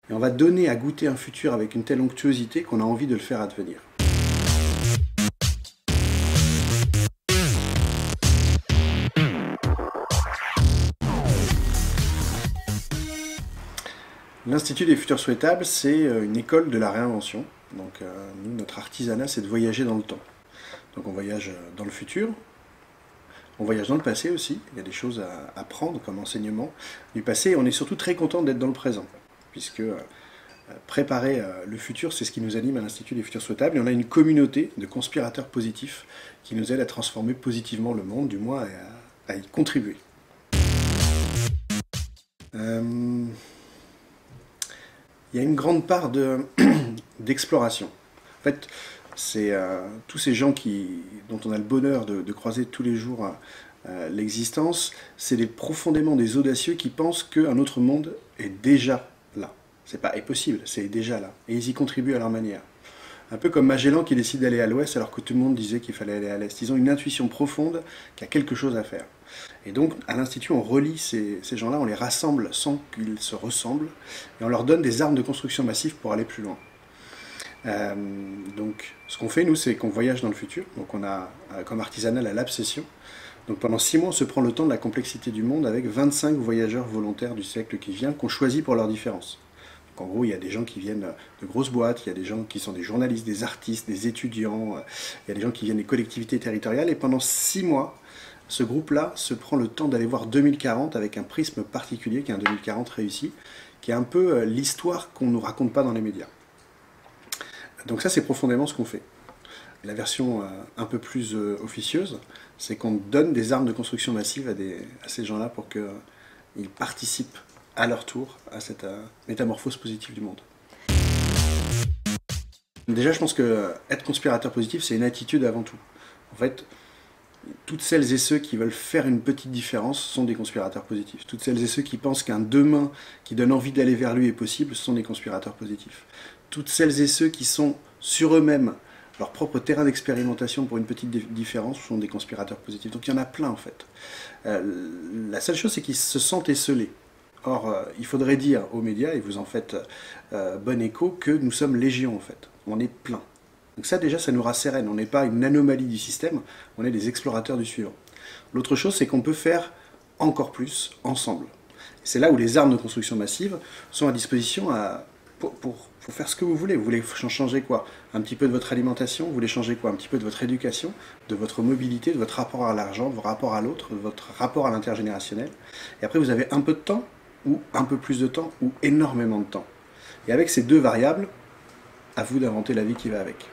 Et on va donner à goûter un futur avec une telle onctuosité qu'on a envie de le faire advenir. L'Institut des futurs souhaitables, c'est une école de la réinvention. Donc nous, notre artisanat, c'est de voyager dans le temps. Donc on voyage dans le futur, on voyage dans le passé aussi, il y a des choses à prendre comme enseignement du passé, et on est surtout très content d'être dans le présent, puisque préparer le futur, c'est ce qui nous anime à l'Institut des futurs souhaitables, et on a une communauté de conspirateurs positifs qui nous aident à transformer positivement le monde, du moins à y contribuer. Il y a une grande part d'exploration. En fait, c'est tous ces gens dont on a le bonheur de croiser tous les jours l'existence, c'est profondément des audacieux qui pensent qu'un autre monde est déjà là. C'est pas impossible, c'est déjà là. Et ils y contribuent à leur manière. Un peu comme Magellan qui décide d'aller à l'ouest alors que tout le monde disait qu'il fallait aller à l'est. Ils ont une intuition profonde qu'il y a quelque chose à faire. Et donc, à l'Institut, on relie ces gens-là, on les rassemble sans qu'ils se ressemblent, et on leur donne des armes de construction massive pour aller plus loin. Donc, ce qu'on fait, nous, c'est qu'on voyage dans le futur. Donc, on a comme artisanat la Lab Session. Donc, pendant 6 mois, on se prend le temps de la complexité du monde avec 25 voyageurs volontaires du siècle qui vient, qu'on choisit pour leurs différences. Donc, en gros, il y a des gens qui viennent de grosses boîtes, il y a des gens qui sont des journalistes, des artistes, des étudiants, il y a des gens qui viennent des collectivités territoriales, et pendant 6 mois, ce groupe-là se prend le temps d'aller voir 2040 avec un prisme particulier, qui est un 2040 réussi, qui est un peu l'histoire qu'on ne nous raconte pas dans les médias. Donc ça, c'est profondément ce qu'on fait. La version un peu plus officieuse, c'est qu'on donne des armes de construction massive à ces gens-là pour qu'ils participent à leur tour à cette métamorphose positive du monde. Déjà, je pense que être conspirateur positif, c'est une attitude avant tout. En fait, toutes celles et ceux qui veulent faire une petite différence sont des conspirateurs positifs. Toutes celles et ceux qui pensent qu'un demain qui donne envie d'aller vers lui est possible sont des conspirateurs positifs. Toutes celles et ceux qui sont sur eux-mêmes leur propre terrain d'expérimentation pour une petite différence sont des conspirateurs positifs. Donc il y en a plein en fait. La seule chose, c'est qu'ils se sentent esselés. Or, il faudrait dire aux médias, et vous en faites bon écho, que nous sommes légion en fait. On est plein. Donc ça déjà, ça nous rassérène. On n'est pas une anomalie du système, on est des explorateurs du suivant. L'autre chose, c'est qu'on peut faire encore plus ensemble. C'est là où les armes de construction massive sont à disposition pour faire ce que vous voulez. Vous voulez changer quoi? Un petit peu de votre alimentation, vous voulez changer quoi? Un petit peu de votre éducation, de votre mobilité, de votre rapport à l'argent, de votre rapport à l'autre, de votre rapport à l'intergénérationnel. Et après, vous avez un peu de temps, ou un peu plus de temps, ou énormément de temps. Et avec ces deux variables, à vous d'inventer la vie qui va avec.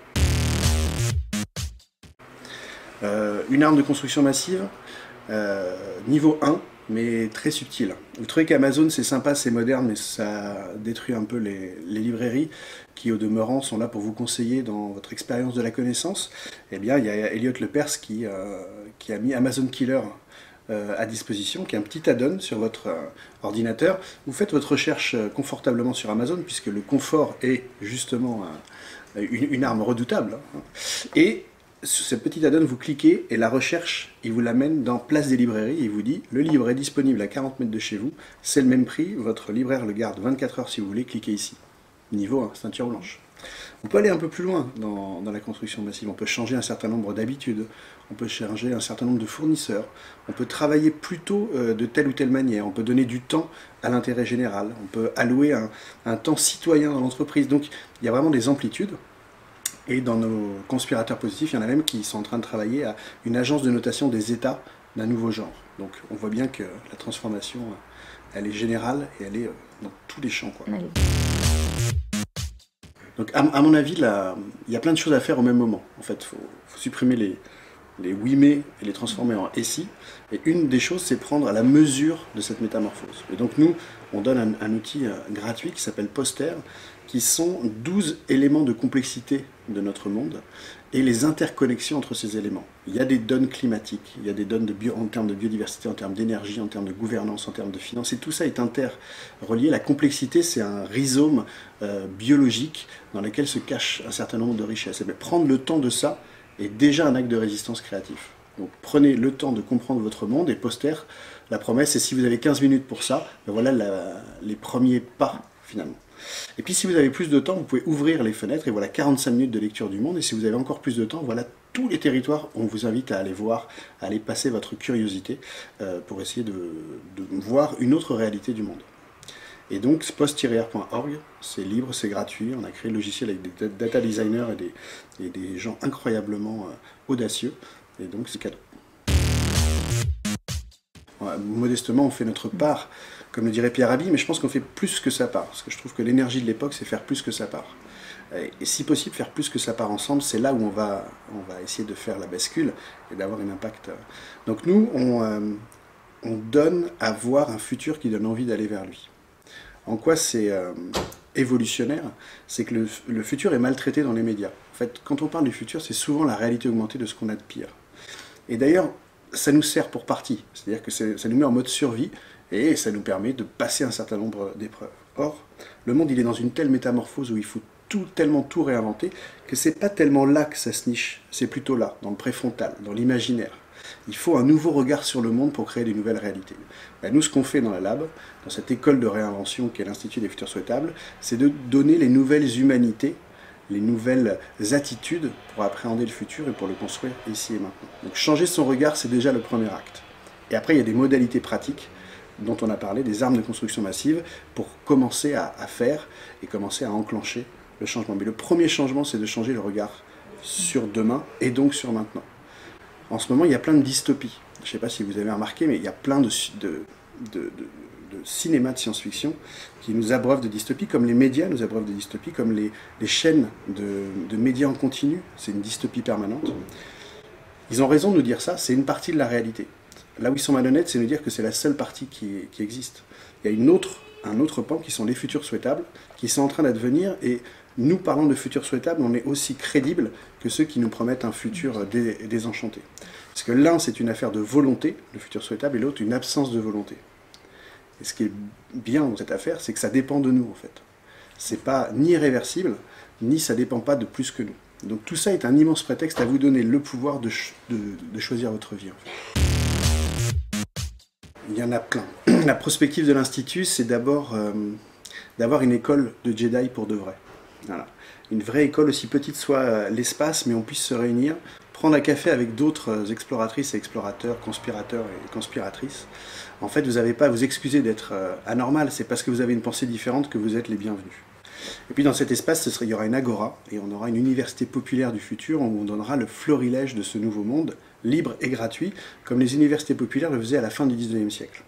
Une arme de construction massive, niveau 1, mais très subtil. Vous trouvez qu'Amazon c'est sympa, c'est moderne, mais ça détruit un peu les librairies qui au demeurant sont là pour vous conseiller dans votre expérience de la connaissance. Eh bien, il y a Elliot Lepers qui a mis Amazon Killer à disposition, qui est un petit add-on sur votre ordinateur. Vous faites votre recherche confortablement sur Amazon, puisque le confort est justement une arme redoutable. Et sur ce petit add-on, vous cliquez et la recherche, il vous l'amène dans Place des librairies et il vous dit le livre est disponible à 40 mètres de chez vous, c'est le même prix, votre libraire le garde 24 heures si vous voulez, cliquez ici. Niveau 1, ceinture blanche. On peut aller un peu plus loin dans la construction massive, on peut changer un certain nombre d'habitudes, on peut changer un certain nombre de fournisseurs, on peut travailler plutôt de telle ou telle manière, on peut donner du temps à l'intérêt général, on peut allouer un temps citoyen dans l'entreprise. Donc il y a vraiment des amplitudes. Et dans nos conspirateurs positifs, il y en a même qui sont en train de travailler à une agence de notation des États d'un nouveau genre. Donc on voit bien que la transformation, elle est générale et elle est dans tous les champs, quoi. Donc à mon avis, il y a plein de choses à faire au même moment. En fait, il faut supprimer les oui mais et les transformer en et si. Et une des choses, c'est prendre à la mesure de cette métamorphose. Et donc nous, on donne un outil gratuit qui s'appelle Poster, qui sont 12 éléments de complexité de notre monde et les interconnexions entre ces éléments. Il y a des donnes climatiques, il y a des donnes en termes de biodiversité, en termes d'énergie, en termes de gouvernance, en termes de finances, et tout ça est interrelié. La complexité, c'est un rhizome biologique dans lequel se cache un certain nombre de richesses. Et bien, prendre le temps de ça est déjà un acte de résistance créatif. Donc prenez le temps de comprendre votre monde et Poster, la promesse, c'est si vous avez 15 minutes pour ça, ben voilà les premiers pas finalement. Et puis si vous avez plus de temps, vous pouvez ouvrir les fenêtres et voilà 45 minutes de lecture du monde. Et si vous avez encore plus de temps, voilà tous les territoires. On vous invite à aller voir, à aller passer votre curiosité pour essayer de voir une autre réalité du monde. Et donc post-r.org, c'est libre, c'est gratuit. On a créé le logiciel avec des data designers et des gens incroyablement audacieux. Et donc c'est cadeau. Modestement, on fait notre part, comme le dirait Pierre Rabhi, mais je pense qu'on fait plus que sa part. Parce que je trouve que l'énergie de l'époque, c'est faire plus que sa part. Et si possible, faire plus que sa part ensemble, c'est là où on va essayer de faire la bascule et d'avoir un impact. Donc nous, on donne à voir un futur qui donne envie d'aller vers lui. En quoi c'est évolutionnaire? C'est que le futur est maltraité dans les médias. En fait, quand on parle du futur, c'est souvent la réalité augmentée de ce qu'on a de pire. Et d'ailleurs, ça nous sert pour partie, c'est-à-dire que ça nous met en mode survie et ça nous permet de passer un certain nombre d'épreuves. Or, le monde il est dans une telle métamorphose où il faut tellement tout réinventer que c'est pas tellement là que ça se niche, c'est plutôt là, dans le préfrontal, dans l'imaginaire. Il faut un nouveau regard sur le monde pour créer des nouvelles réalités. Ben, nous, ce qu'on fait dans la Lab, dans cette école de réinvention qui est l'Institut des Futurs Souhaitables, c'est de donner les nouvelles humanités, les nouvelles attitudes pour appréhender le futur et pour le construire ici et maintenant. Donc changer son regard, c'est déjà le premier acte. Et après, il y a des modalités pratiques dont on a parlé, des armes de construction massive, pour commencer à faire et commencer à enclencher le changement. Mais le premier changement, c'est de changer le regard sur demain et donc sur maintenant. En ce moment, il y a plein de dystopies. Je ne sais pas si vous avez remarqué, mais il y a plein de cinéma de science-fiction qui nous abreuvent de dystopie, comme les médias nous abreuvent de dystopie, comme les chaînes de médias en continu, c'est une dystopie permanente. Ils ont raison de nous dire ça, c'est une partie de la réalité. Là où ils sont malhonnêtes, c'est de nous dire que c'est la seule partie qui existe. Il y a un autre pan qui sont les futurs souhaitables, qui sont en train d'advenir, et nous parlons de futurs souhaitables, on est aussi crédibles que ceux qui nous promettent un futur désenchanté. Parce que l'un, c'est une affaire de volonté, le futur souhaitable, et l'autre, une absence de volonté. Et ce qui est bien dans cette affaire, c'est que ça dépend de nous, en fait. C'est pas ni irréversible, ni ça dépend pas de plus que nous. Donc tout ça est un immense prétexte à vous donner le pouvoir de choisir votre vie, en fait. Il y en a plein. La prospective de l'Institut, c'est d'abord d'avoir une école de Jedi pour de vrai. Voilà. Une vraie école, aussi petite soit l'espace, mais on puisse se réunir, prendre un café avec d'autres exploratrices et explorateurs, conspirateurs et conspiratrices. En fait, vous n'avez pas à vous excuser d'être anormal, c'est parce que vous avez une pensée différente que vous êtes les bienvenus. Et puis dans cet espace, il y aura une agora, et on aura une université populaire du futur où on donnera le florilège de ce nouveau monde, libre et gratuit, comme les universités populaires le faisaient à la fin du XIXe siècle.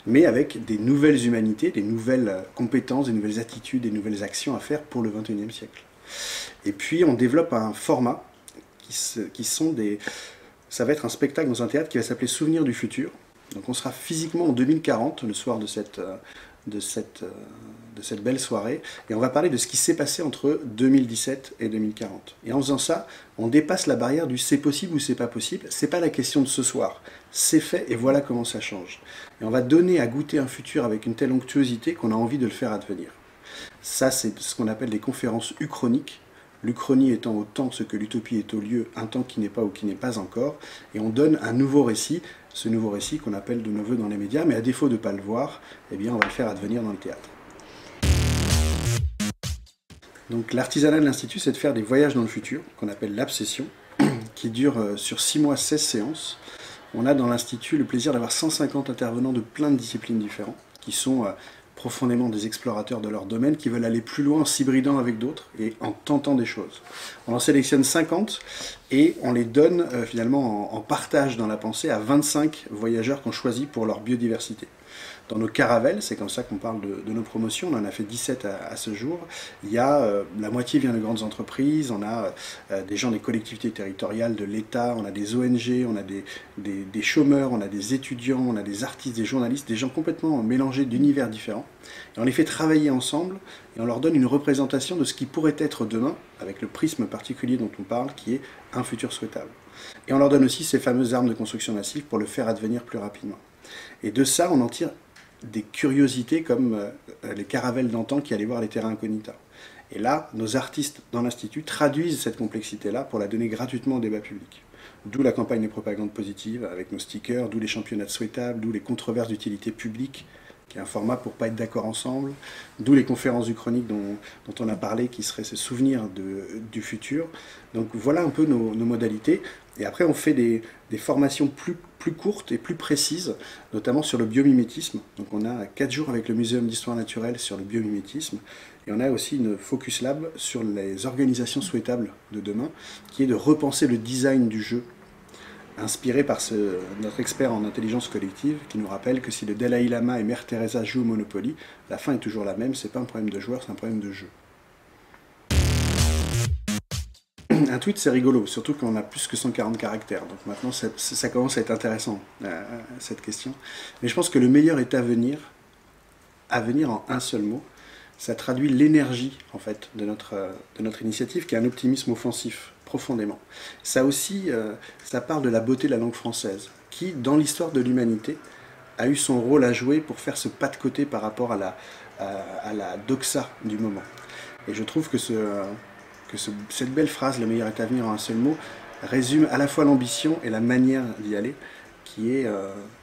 Mais avec des nouvelles humanités, des nouvelles compétences, des nouvelles attitudes, des nouvelles actions à faire pour le XXIe siècle. Et puis on développe un format qui sont des... Ça va être un spectacle dans un théâtre qui va s'appeler Souvenirs du futur. Donc on sera physiquement en 2040, le soir de cette belle soirée, et on va parler de ce qui s'est passé entre 2017 et 2040. Et en faisant ça, on dépasse la barrière du c'est possible ou c'est pas possible. C'est pas la question de ce soir. C'est fait et voilà comment ça change. Et on va donner à goûter un futur avec une telle onctuosité qu'on a envie de le faire advenir. Ça, c'est ce qu'on appelle les conférences uchroniques. L'Uchronie étant au temps ce que l'utopie est au lieu, un temps qui n'est pas ou qui n'est pas encore, et on donne un nouveau récit, ce nouveau récit qu'on appelle de nos voeux dans les médias, mais à défaut de ne pas le voir, eh bien on va le faire advenir dans le théâtre. Donc l'artisanat de l'Institut, c'est de faire des voyages dans le futur, qu'on appelle l'absession, qui dure sur 6 mois, 16 séances. On a dans l'Institut le plaisir d'avoir 150 intervenants de plein de disciplines différentes, qui sont profondément des explorateurs de leur domaine, qui veulent aller plus loin en s'hybridant avec d'autres et en tentant des choses. On en sélectionne 50 et on les donne finalement en partage dans la pensée à 25 voyageurs qu'on choisit pour leur biodiversité. Dans nos caravelles, c'est comme ça qu'on parle de nos promotions, on en a fait 17 à ce jour, il y a, la moitié vient de grandes entreprises, on a des gens des collectivités territoriales, de l'État, on a des ONG, on a des chômeurs, on a des étudiants, on a des artistes, des journalistes, des gens complètement mélangés d'univers différents. Et on les fait travailler ensemble et on leur donne une représentation de ce qui pourrait être demain, avec le prisme particulier dont on parle, qui est un futur souhaitable. Et on leur donne aussi ces fameuses armes de construction massive pour le faire advenir plus rapidement. Et de ça, on en tire des curiosités comme les caravelles d'antan qui allaient voir les terrains incognita. Et là, nos artistes dans l'Institut traduisent cette complexité-là pour la donner gratuitement au débat public. D'où la campagne de propagande positive avec nos stickers, d'où les championnats de souhaitables, d'où les controverses d'utilité publique qui est un format pour pas être d'accord ensemble, d'où les conférences du chronique dont on a parlé, qui seraient ce souvenir du futur. Donc voilà un peu nos modalités. Et après, on fait des formations plus courtes et plus précises, notamment sur le biomimétisme. Donc on a 4 jours avec le Muséum d'Histoire Naturelle sur le biomimétisme. Et on a aussi une Focus Lab sur les organisations souhaitables de demain, qui est de repenser le design du jeu, inspiré par notre expert en intelligence collective, qui nous rappelle que si le Dalai Lama et Mère Teresa jouent au Monopoly, la fin est toujours la même, c'est pas un problème de joueur, c'est un problème de jeu. Un tweet, c'est rigolo, surtout quand on a plus que 140 caractères. Donc maintenant, ça commence à être intéressant, cette question. Mais je pense que le meilleur est à venir en un seul mot. Ça traduit l'énergie, en fait, de notre initiative, qui est un optimisme offensif, profondément. Ça aussi, ça parle de la beauté de la langue française, qui, dans l'histoire de l'humanité, a eu son rôle à jouer pour faire ce pas de côté par rapport à la doxa du moment. Et je trouve que cette belle phrase, le meilleur est à venir en un seul mot, résume à la fois l'ambition et la manière d'y aller, qui est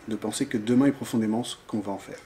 de penser que demain est profondément ce qu'on va en faire.